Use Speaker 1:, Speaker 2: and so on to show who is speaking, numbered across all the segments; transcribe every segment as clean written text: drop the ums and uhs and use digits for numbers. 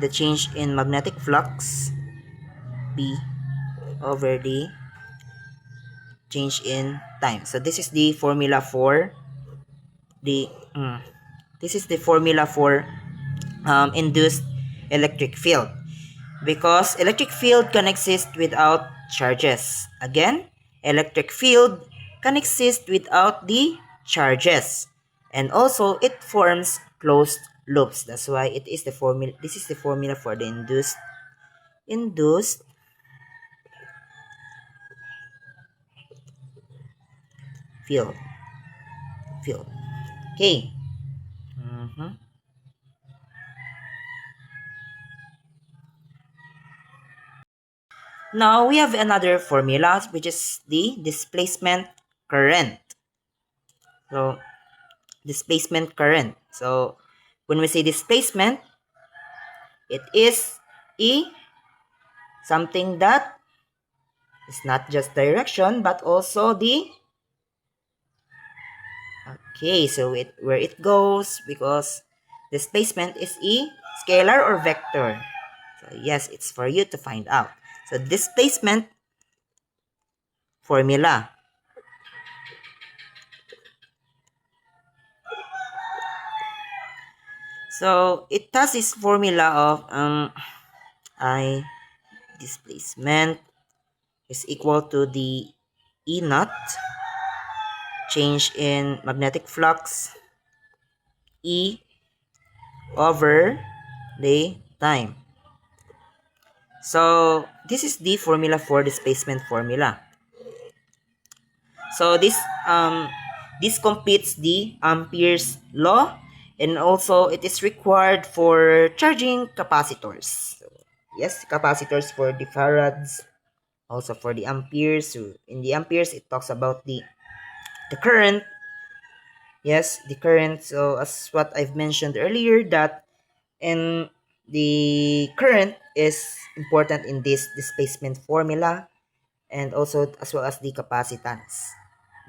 Speaker 1: the change in magnetic flux, B, over the change in time. So this is the formula for the induced electric field, because electric field can exist without charges. Again, electric field can exist without the charges, and also it forms closed loops. That's why it is the formula. This is the formula for the induced field. Okay. Now we have another formula, which is the displacement current. So displacement current. So when we say displacement, it is something that is not just direction but also the where it goes, because displacement is scalar or vector. So yes, it's for you to find out. So displacement formula. So it has this formula of I displacement is equal to the E naught change in magnetic flux E over the time. So this is the formula for displacement formula. So this completes the Ampere's law, and also it is required for charging capacitors. So, yes, capacitors for the farads, also for the amperes. So in the amperes, it talks about the current. Yes, the current. So as what I've mentioned earlier, that in the current is important in this displacement formula, and also as well as the capacitance,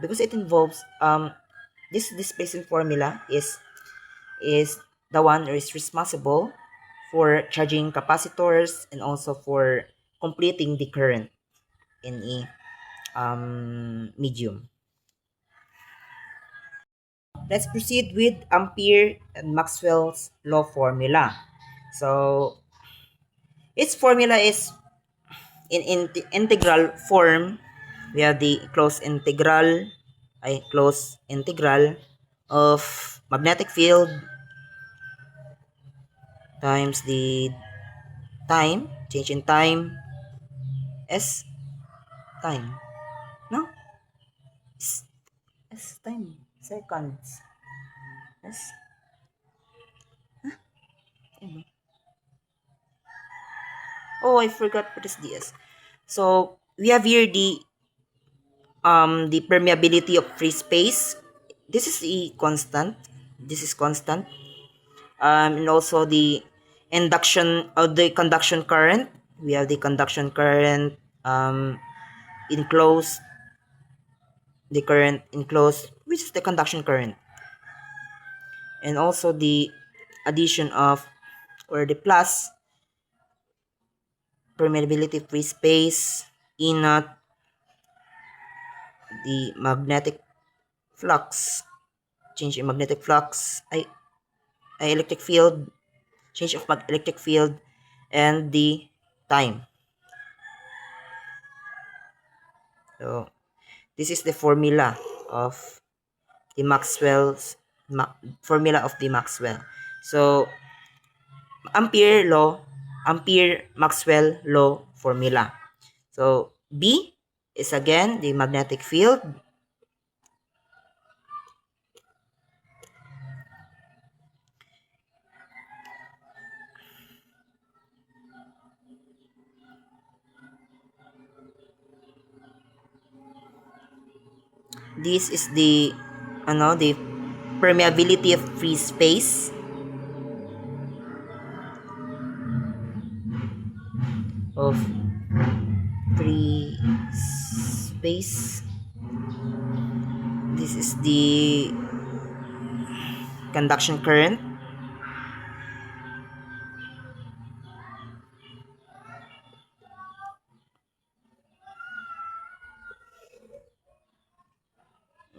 Speaker 1: because it involves this displacement formula is the one who is responsible for charging capacitors and also for completing the current in a medium. Let's proceed with Ampere and Maxwell's law formula. So its formula is in the integral form. We have the closed integral of magnetic field times the change in time, s time, no, s time, seconds, s, oh, I forgot what is this. So we have here the permeability of free space. This is constant. And also the induction of the conduction current. We have the conduction current enclosed, the current enclosed, which is the conduction current, and also the addition of, or the plus, permeability free space, E naught, the magnetic flux, change in magnetic flux, electric field, change of electric field, and the time. So this is the formula of the formula of the Maxwell. So Ampere Maxwell law formula. So B is again the magnetic field. This is the permeability of free space. Of free space. This is the conduction current.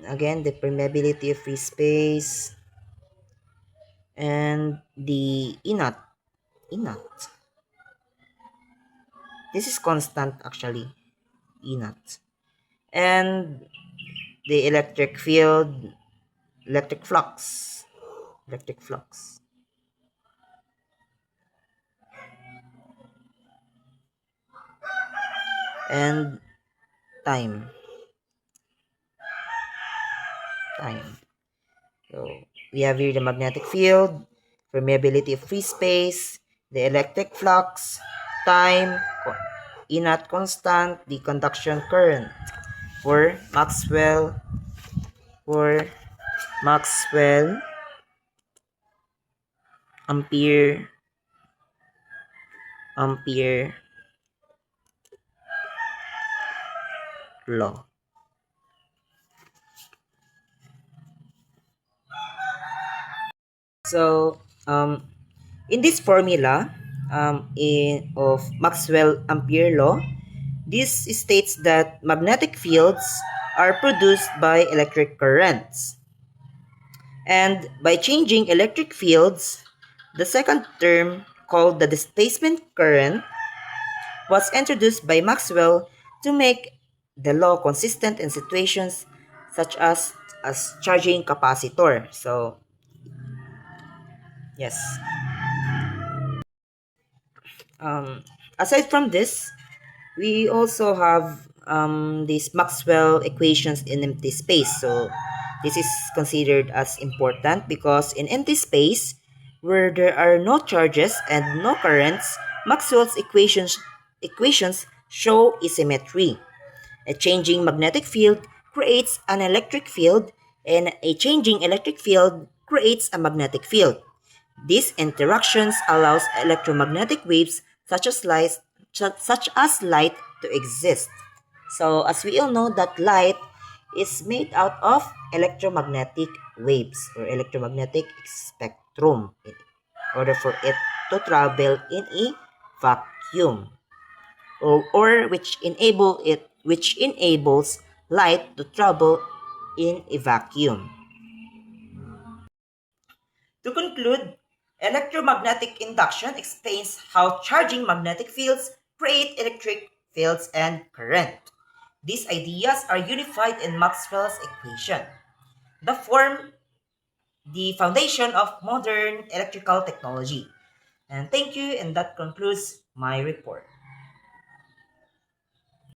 Speaker 1: again, the permeability of free space, and the E naught. E naught. This is constant actually. E naught. And the electric field, electric flux. Electric flux. And time. Time. So we have here the magnetic field, permeability of free space, the electric flux, time, E naught constant, the conduction current for for Maxwell Ampere law. So in this formula of Maxwell Ampere law, this states that magnetic fields are produced by electric currents. And by changing electric fields, the second term, called the displacement current, was introduced by Maxwell to make the law consistent in situations such as charging capacitor. So, yes. Aside from this, we also have these Maxwell equations in empty space. So this is considered as important because in empty space, where there are no charges and no currents, Maxwell's equations show asymmetry. A changing magnetic field creates an electric field, and a changing electric field creates a magnetic field. These interactions allows electromagnetic waves such as light to exist. So as we all know that light is made out of electromagnetic waves or electromagnetic spectrum in order for it to travel in a vacuum or which enables light to travel in a vacuum. To conclude, electromagnetic induction explains how charging magnetic fields create electric fields and current. These ideas are unified in Maxwell's equation, the form the foundation of modern electrical technology. And thank you, and that concludes my report.